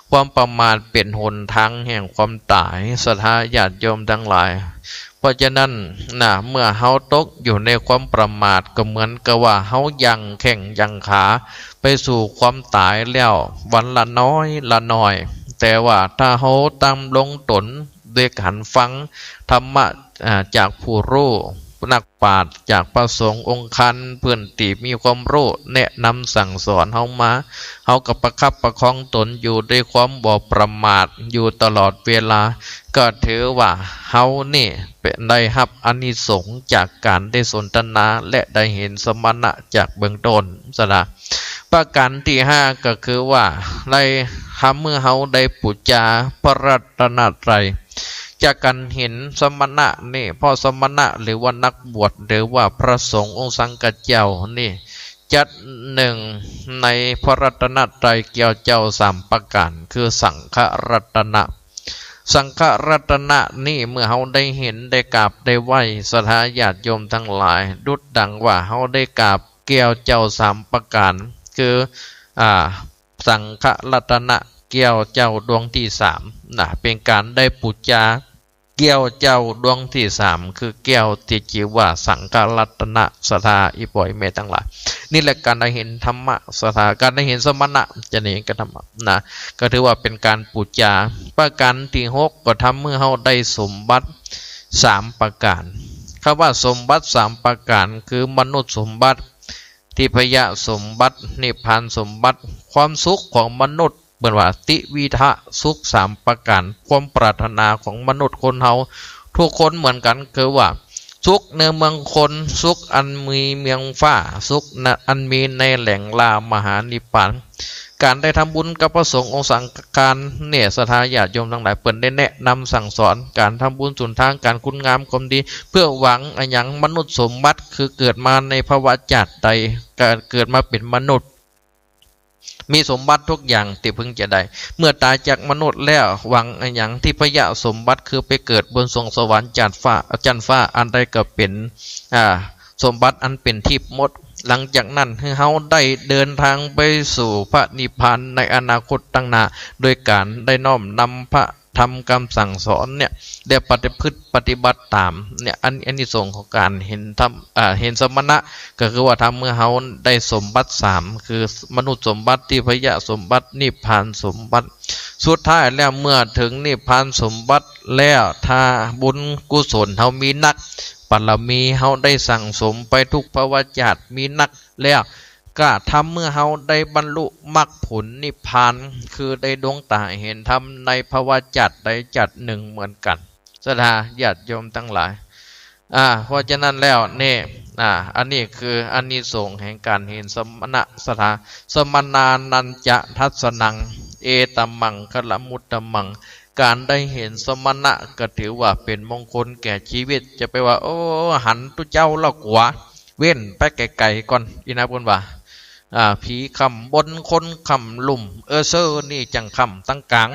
Speaker 1: ความประมาทเป็นหนทางแห่งความตายศรัทธาญาติโยมทั้งหลายเพราะฉะนั้นเมื่อเฮาตกอยู่ในความประมาทก็เหมือนกับว่าเฮายังแข่งยังขาไปสู่ความตายแล้ววันละน้อยละน้อยแต่ว่าถ้าเฮาตามลงตนด้วยการฟังธรรมะจากผู้รู้นักปราชญ์จากพระสงฆ์องค์คันเพื่อนตีมีความรู้แนะนำสั่งสอนเฮามาเฮาก็ประคับประคองตนอยู่ด้วยความบ่ประมาทอยู่ตลอดเวลาก็ถือว่าเฮานี่เป็นได้รับอานิสงส์จากการได้สนทนาและได้เห็นสมณะจากเบื้องต้นประการที่ห้าก็คือว่าได้เมื่อเฮาได้ปุจจาพระรัตนตรัย จากการเห็นสมณะนี่พ่อสมณะหรือว่านักบวชหรือว่าพระสงฆ์องค์สังฆเจ้านี่จัดหนึ่งในพระรัตนตรัยเกี่ยวเจ้าสามประการคือสังฆรัตนะสังฆรัตนะนี่เมื่อเฮาได้เห็นได้กราบได้ไหว้ศรัทธาญาติโยมทั้งหลายดุจดังว่าเฮาได้กราบเกี่ยวเจ้าสามประการคือสังฆรัตนะเกี่ยวเจ้าดวงที่สามเป็นการได้ปูจาเกี่ยวเจ้าดวงที่สามคือเกี่ยวที่ชื่อว่าสังฆรัตนะศรัทธาอีปอยเมตั้งหลายนี่แหละการได้เห็นธรรมะศรัทธาการได้เห็นสมณะจะเห็นกันธรรมะก็ถือว่าเป็นการปูจาประการที่หกก็ทำเมื่อเฮาได้สมบัติสามประการคำว่าสมบัติสามประการคือมนุษย์สมบัติทิพยสมบัตินิพพานสมบัติความสุขของมนุษย์เหมือนว่าติวิทะสุขสามประการความปรารถนาของมนุษย์คนเฮาทุกคนเหมือนกันคือว่าสุขในเมืองคนสุขอันมีเมืองฟ้าสุขอันมีในแหล่งลามหานิพพานการได้ทำบุญกับพระสงฆ์องค์สังฆการเนี่ยศรัทธาญาติโยมทั้งหลายเปิ่นได้แนะนำสั่งสอนการทำบุญสุนทางการคุณงามความดีเพื่อหวังอย่างมนุษย์สมบัติคือเกิดมาในภาวะจัดใดเกิดมาเป็นมนุษย์มีสมบัติทุกอย่างที่พึงจะได้เมื่อตายจากมนุษย์แล้วหวังอย่างที่พยะสมบัติคือไปเกิดบนสวงสวรรค์จันฟ้าอันใดก็เป็นสมบัติอันเป็นทิพย์หมดหลังจากนั้นเฮาได้เดินทางไปสู่พระนิพพานในอนาคตตั้งหน้าโดยการได้น้อมนำพระทำคำสั่งสอนเนี่ยได้ปฏิบัติตามเนี่ยอันนี้ส่งของการเห็นธรรมเห็นสมณะก็คือว่าทำเมื่อเฮาได้สมบัติสามคือมนุษย์สมบัติที่พยะสมบัตินิพพานสมบัติสุดท้ายแล้วเมื่อถึงนิพพานสมบัติแล้วถ้าบุญกุศลเฮามีนักบารมีเฮาได้สั่งสมไปทุกภวชาติมีนักแล้วก็ทำเมื่อเฮาได้บรรลุมรรคผลนิพพานคือได้ดวงตาเห็นธรรมในภวจัตใดจัตหนึ่งเหมือนกันศรัทธาญาติโยมทั้งหลายเพราะฉะนั้นแล้วนี่อันนี้คืออานิสงส์แห่งการเห็นสมณะศรัทธาสมนานันจะทัศนังเอตัมมังคละมุตตมังการได้เห็นสมณะก็ถือว่าเป็นมงคลแก่ชีวิตจะไปว่าโอ้หันตุเจ้าเล่ากว่าเว้นไปไกลๆก่อนอีนะบุญว่าผีคำบนคนคำลุ่มเซอร์นี่จังคำตั้งกลาง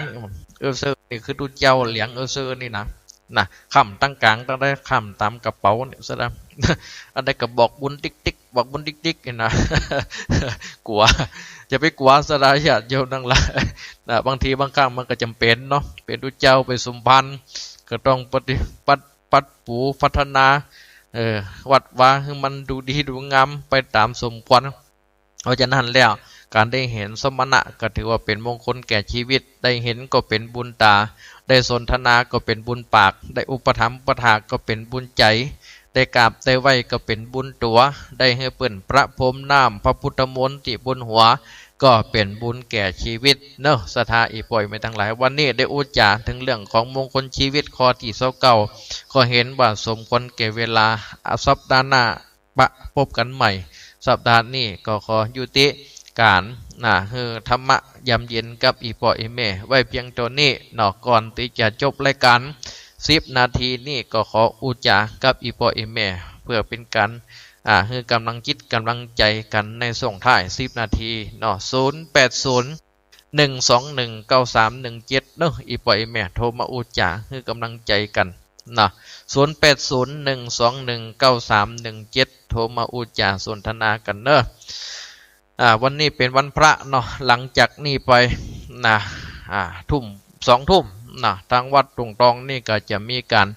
Speaker 1: เซอร์นี่คือตุเจ้าเหลียงเซอร์นี่นะคำตั้งกลางต้องได้คำตามกระเป๋าเนี่ยซะแล้วอันใดก็บอกบุญติ๊กบอกบุญติ๊กนี่นะกลัวจะไปกลัวสลายญาติโยมทั้งหลายบางทีบางครั้งมันก็จำเป็นเนาะเป็นตุเจ้าไปสมพันธ์ก็ต้องปฏิปัดปูพัฒนาวัดว่าให้มันดูดีดูงามไปตามสมควรเพราะฉะนั้นแล้วการได้เห็นสมณะก็ถือว่าเป็นมงคลแก่ชีวิตได้เห็นก็เป็นบุญตาได้สนทนาก็เป็นบุญปากได้อุปถัมภ์ประทานก็เป็นบุญใจได้กราบได้ไหว้ก็เป็นบุญตัวได้ให้เปิ้นพระพรหมน้ำพระพุทธมนต์ที่บนหัวก็เป็นบุญแก่ชีวิตเนอะศรัทธาอีปล่อยไม่ทั้งหลายวันนี้ได้อุจจาถึงเรื่องของมงคลชีวิตข้อที่29ก็เห็นว่าสมควรแก่เวลาสัปดาห์หน้าพบกันใหม่สัปดาห์นี้ก็ขอยุติการธรรมะยามเย็นกับอีปออีเมไว้เพียงตัวนี้เนาะก่อนที่จะจบรายการ10 นาทีนี่ก็ขออุจากับอีปออีเมเพื่อเป็นการคือกำลังจิตกำลังใจกันในส่งท้าย10 นาทีเนาะ0801219317เนาะอีปออีเมโทรมาอุจาคือกำลังใจกันนะ0801219317โทรมาอุจาสนทนากันเนอะวันนี้เป็นวันพระเนาะหลังจากนี้ไปทุ่ม2 ทุ่มนะทางวัดตรงตองนี่ก็จะมีการ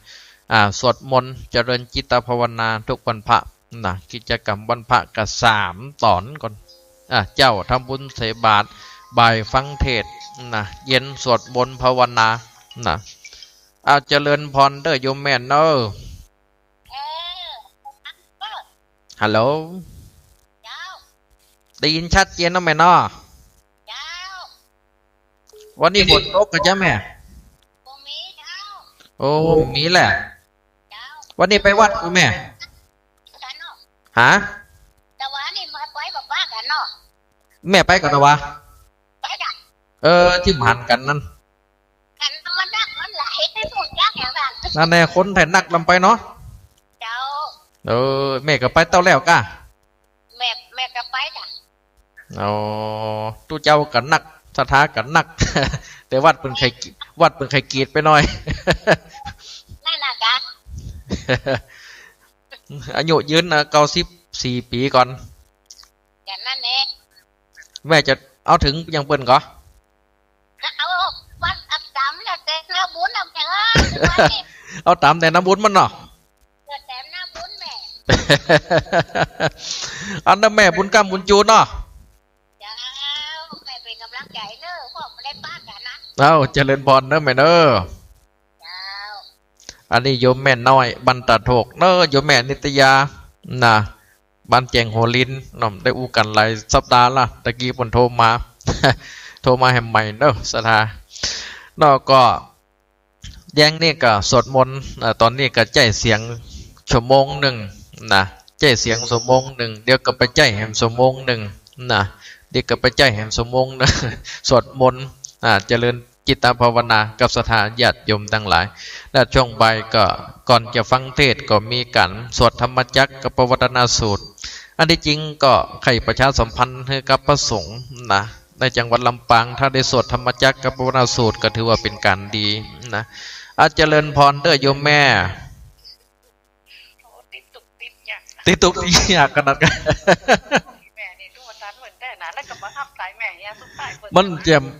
Speaker 1: สวดมนต์เจริญจิตภาวนาทุกวันพระนะกิจกรรมวันพระก็3 ตอนก่อนเจ้าทำบุญใส่บาตรบ่ายฟังเทศนะเย็นสวดมนต์ภาวนานะเจริญพรเด้อโยมแม่นเนอะฮัลโหลได้ยินชัดเจนนะแม่เนาะวันนี้ฝนตกกันจ้ะแม่โอ้มีแหละวันนี้ไปวัดกูแม่ฮะแม่ไปกันนะวะที่หันกันนั่น นั่นแน่คนไทยนักลำไปเนาะ
Speaker 2: เจ้า
Speaker 1: แม่ก็ไปเต้าแล้วก้า
Speaker 2: แม่ก็ไปจ้ะ
Speaker 1: ตู้เจ้ากันนักสถากันนัก แต่วัดเป็นใครกีดไปหน่อย
Speaker 2: นั่นน่ะกะ
Speaker 1: อายุยืน94 ปีก่อน
Speaker 2: อย่างนั้นเอง
Speaker 1: แม่จะเอาถึงยังเปิ้นก็
Speaker 2: เอาวัดอับตำแล้วแต่น้าบุญเอาแม่
Speaker 1: เอาตามแต่น้ำบุญมันเนาะ
Speaker 2: แต่น้าบุญแม่
Speaker 1: อันนั้นแม่บุญกรรมบุญจูนเนาะ
Speaker 2: เจ้าแม่เป็นกำลังใจเนอะพ่อไม่ได้ป้ากันนะ
Speaker 1: เจริญพรเนอะแม่เนอะอันนี้โยมแม่น้อยบรรตัดโถกเนอะโยมแม่นิตยาน่ะบ้านแจงโหลินน้องได้อู้กันหลายสัปดาห์ละตะกี้ผมโทรมา แห่มใหม่เนอะสถานอกก็แย่งนี่ก็สวดมนต์ตอนนี้ก็ใจเสียงชั่วโมงหนึ่งนะใจเสียงชั่วโมงหนึ่งเดี๋ยวก็ไปใจแห่มชั่วโมงหนึ่งนะเดี๋ยวก็ไปใจแห่มชั่วโมงนะ สวดมนต์เจริญจิตภาวนากับสถานญาติโยมทั้งหลายและช่วงบ่ายก็ก่อนจะฟังเทศก็มีการสวดธรรมจักรกับปวัตนาสูตรอันที่จริงก็ใครประชาสัมพันธ์ให้กับพระสงฆ์นะในจังหวัดลำปางถ้าได้สวดธรรมจักรกับปวัตนาสูตรก็ถือว่าเป็นการดีนะอาจเจริญพรเด้อโยมแม่ติดตุกอยากขนาดกัน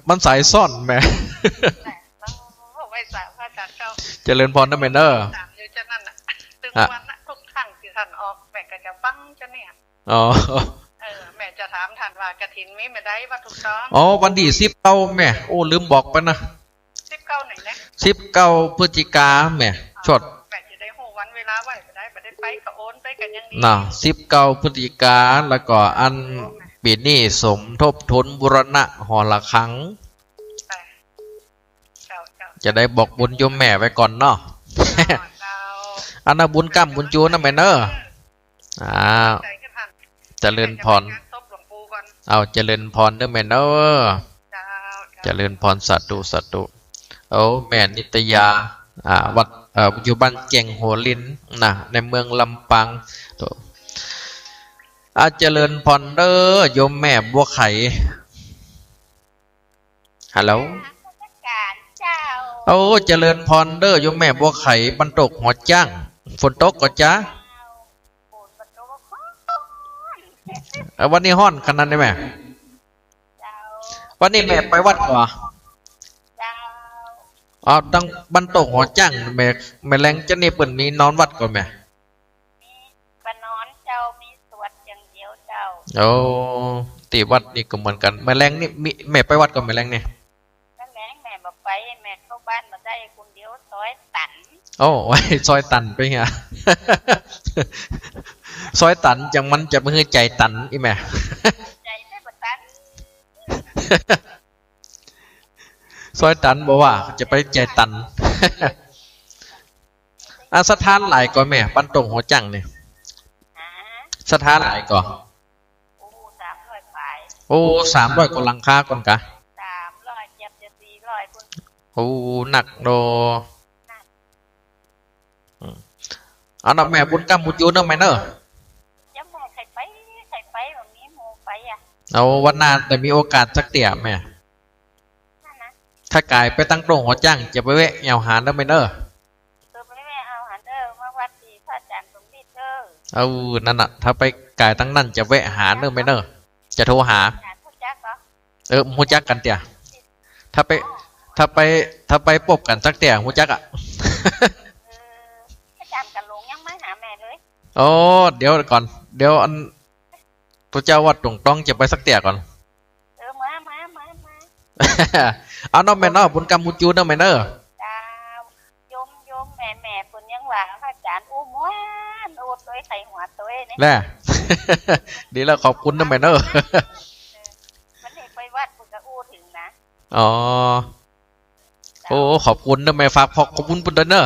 Speaker 1: มันสายซ่อนแม่เจริญพรนะแม่เนอ
Speaker 3: ทุกครั้งที่ท่านออกแม่ก็จะฟังจะเนี่ยแม่จะถามท่านว่ากฐินมีไม่ได้ว่าถูกต้อง
Speaker 1: วันที่19แม่ลืมบอกไปนะ
Speaker 3: 19ไหนนะ
Speaker 1: 19พฤศจิกาแม่ชด
Speaker 3: แม่จะได้ฮู้วันเวลาไว้ก็ได้บ่ได้ไปก็โอนไปกันยังดี
Speaker 1: 19พฤศจิกาแล้วก็อันปีนี้สมทบทุนบูรณะหอระฆังจะได้บอกบุญโยมแม่ไว้ก่อนเนาะอันนั้นบุญกรรมบุญจูนะแม่เนอะเจริญพรเจริญพรเด้อแม่เนอะเจริญพรสัตตุแม่นิตยาวัดอยู่บ้านแจงโหลินนะในเมืองลำปางเจริญพรเด้อโยมแม่บัวไข่ฮัลโหลเจริญพรเด้อโยมแม่บัวไข่บรรตกหัวจ้างฝนตกก็จ้าวันนี้ฮ้อนขนาดนี้แม่วันนี้แม่ไปวัดก่อนดังบรรตกหัวจ้างแม่แรงจะนี่เปิ่นมีนอนวัดก่อนแม่ตีวัดนี่ก็เหมือนกันแม่แรงนี่แม่ไปวัดกับแม่แรงนี่
Speaker 2: แม่บอกไปแม่เข้าบ้านมาได้คนเดียวซอยตัน
Speaker 1: ไว้ซอยตันไปไง ซอยตันจังมันจะไม่ให้ใจตันอีแม่
Speaker 2: ใจได้บ่ตัน
Speaker 1: ซอยตันบอกว่าจะไปใจตัน สถานหลายก่อนแม่ปันตรงหัวจังเนี่ยสถานหลายก่อน300กว่าหลังคาก่อนกะหนักโดอันนั้นแม่บุญกรรมบุญยูนเอาไหมเนอะ
Speaker 2: ใครไปแบบนี้โมไป
Speaker 1: วันหน้าแต่มีโอกาสสักเตี่ยแม่ถ้ากายไปตั้งตรงหัวจังจะไปแวะเอาหารได้ไหมเนอะ
Speaker 2: ไปแวะเอาหารเด้อมาวัดที่พระอาจารย์สมฤทธิ์เ
Speaker 1: ด้อนั่นน่ะถ้าไปกายตั้งนั่นจะแวะหาเนอะไหมเนอะจะโทรหาหูจักกันเตี่ยถ้าไปปบกันสักเตี่ยหูจัก
Speaker 2: จำกันลงยังไม่หาแม่เลย
Speaker 1: เดี๋ยวก่อนเดี๋ยวอันพระเจ้าวัดตรงต้องจะไปสักเตี่ยก่อน
Speaker 2: มา
Speaker 1: เอาน้องแม่เนาะบุญกรรมบุญจูนน้องแม่เนาะ
Speaker 2: โยมแม่ปุ่นยังว่าพระอาจารย์อู้ม้วนโอ้ตัวใส่หัวตัวนี่
Speaker 1: แหละดีแล้วขอบคุณน้องแม่เนาะ
Speaker 2: มันไปวัดปุ่นก็อู้ถึงนะ
Speaker 1: ขอบคุณน้องแม่ฝากขอบคุณปุ่นเนาะ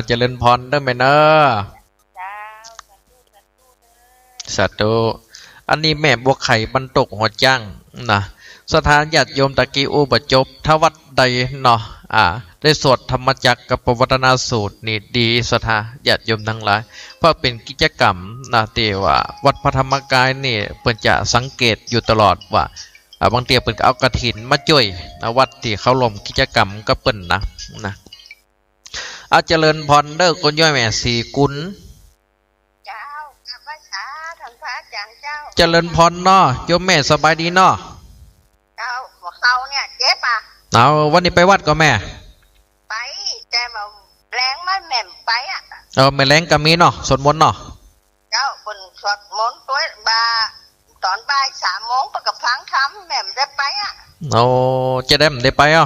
Speaker 1: เจริญพรน้องแม่เนาะสาธุอันนี้แม่บัวไข่บรรตกหัวจ้างนะสถานญาติโยมตะกี้อุบจบถ้าวัดใดเนาะ ได้สวดธรรมจักรกับปวัตนาสูตรนี่ดีศรัทธาญาติโยมทั้งหลายเพราะเป็นกิจกรรมนะเตว่าวัดพระธรรมกายนี่เพิ่นจะสังเกตอยู่ตลอดว่าบางเตียเพิ่นก็เอากฐินมาจ่วยวัดที่เขาร่วมกิจกรรมกับเปิ้นนะเอาเจริญพรเด้อคนย่อยแม่สีกุล
Speaker 2: เจ้ากับภาษาท่านพระอาจารย์เจ้า
Speaker 1: เจริญพรเนาะโยมแม่สบายดีเนาะ
Speaker 2: เจ้าหัวเข่าเนี่ยเจ็บอ่ะ
Speaker 1: เอาวันนี้ไปวัดก็แม่
Speaker 2: ไปแต่ว่าแรงไม่แม่มไปอ่ะ
Speaker 1: ไม่แรงก็มีเนาะสวดมนต์เนาะ
Speaker 2: เจ้าคนสวดมนต์ตัวตอนบ่าย3 โมงประกับฟังธรรมแม่มได้ไปอ่ะ
Speaker 1: จะได้ไปอ่ะ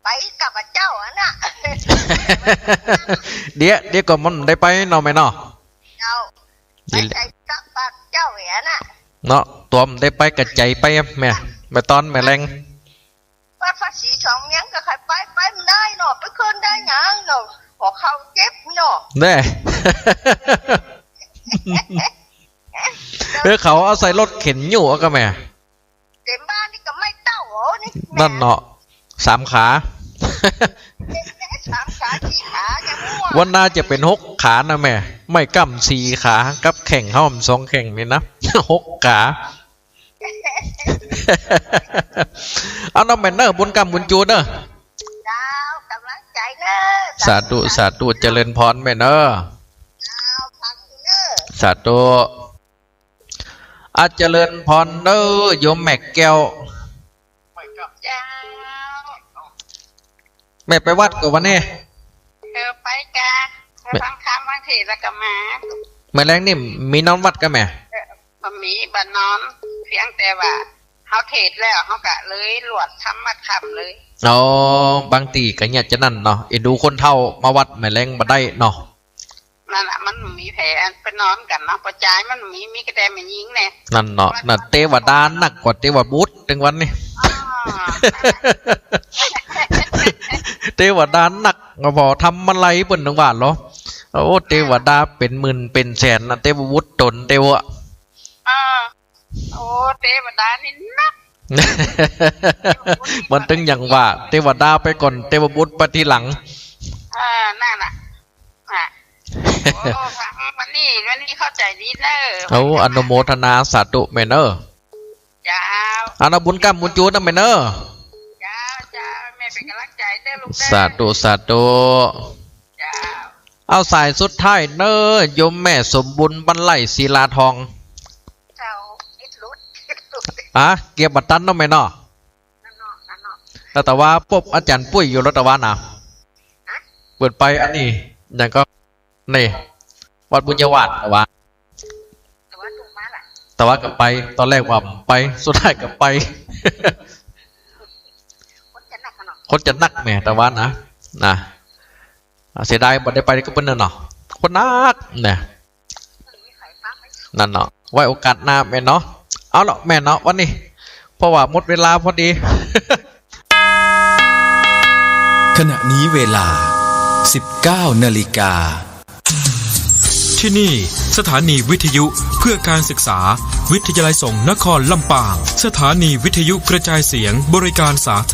Speaker 2: ไปกับเจ้าอ่ะน่ะ
Speaker 1: เดี๋ยวก็มันได้ไปเนาะแม่เนาะ
Speaker 2: เจ้าไปใจกับเจ้าเหรอน่ะ
Speaker 1: เนาะตัวมันได้ไปกระใจไปแม่ตอนแม่แรง
Speaker 2: วัดพระศรีสองยังก็ใครไปไม่ได้เนาะไปคืนได้ยังเนาะหัวเข่าเจ็บเนาะ
Speaker 1: แน่เขาเอาใส่รถเข็นอยู่ก็แม่
Speaker 2: เต็มบ้านนี่ก็ไม่เต้าโหนี่
Speaker 1: นั่นเนาะ3 ขา
Speaker 2: 3 ขา4 ขาจะมั่ว
Speaker 1: วันน่าจะเป็น6 ขานะแม่ไม่กำ4 ขากับแข่งห้อม2 แข่งนี่นะ6 ขาเอาน้องแม่เนอร์บุญกรรมบุญจูเนอร์
Speaker 2: ดาวกำลังใจเนอ
Speaker 1: สาธุเจริญพรแม่เนอร์สาธุอาเจริญพรเนอร์โยมแม่แก้วแม่ไปวัดกับวันนี้
Speaker 2: ไปกันไปฟังธรรมบางทีแล้วก็มา
Speaker 1: แม่แรงนี่มีนอนวัดกันแม่
Speaker 2: มีบ้านนอนเพียงแต่ว่าเขาเทศแล้วเขากะเลยหลวดทำมาคำเลย
Speaker 1: บางตีก็เนี่ยจะนั่นเนาะเอ็นดูคนเท่ามาวัดแม่แรงมาได้เนาะ
Speaker 2: นั่นแหละมันมีแผลไปนอนกันเนาะประจายมันมีกระแดมมันยิงแน่
Speaker 1: นั่นเนาะนั่นเทวดาหนักกว่าเทวบุตรถึงวันนี้เทวดาหนักก็บอกทำอะไรเปิ่นถึงว่าเหรอเทวดาเป็นหมื่นเป็นแสนนะเทวบุตรตนเทวะ
Speaker 2: เทวดานี่นัก
Speaker 1: มันถึงอย่างว่าเทวดาไปก่อนเทวบุตรไปทีหลัง
Speaker 2: นั่นน่ะวันนี้เข้าใจดีเน
Speaker 1: ออนุโมทนาสาธุแม่เนอ
Speaker 2: จ้า
Speaker 1: อนุบุญกรรมบุญจูนะแม่เนอ
Speaker 2: จ้าแม่เป็นกำลังใจเด้อลูก
Speaker 1: สาธุ
Speaker 2: จ้า
Speaker 1: เอาสายสุดท้ายเนอโยมแม่สมบุญบรรลัยศิลาทอง
Speaker 2: เจ้าอิดลุด
Speaker 1: เกียบบัตรตันเนาะแม่เนาะแต่ว่าพบอาจารย์ปุ้ยอยู่รัตวานะเปิดไปอันนี้อย่างก็นี่วัดบุญยวาดแต่ว่ากับไปตอนแรกว่าไปสุดท้ายกับไปคนจะนักแม่แต่ว่านะเสียดายบัดได้ไปก็เป็นเนาะคนนักเนี่ยนั่นเนาะไว้โอกาสหน้าแม่เนาะเอาละแม่เนาะวันนี้เพราะว่าหมดเวลาพอดี
Speaker 4: ขณะนี้เวลา 19 นาฬิกาที่นี่สถานีวิทยุเพื่อการศึกษาวิทยาลัยสงฆ์นครลำปางสถานีวิทยุกระจายเสียงบริการสาธารณะ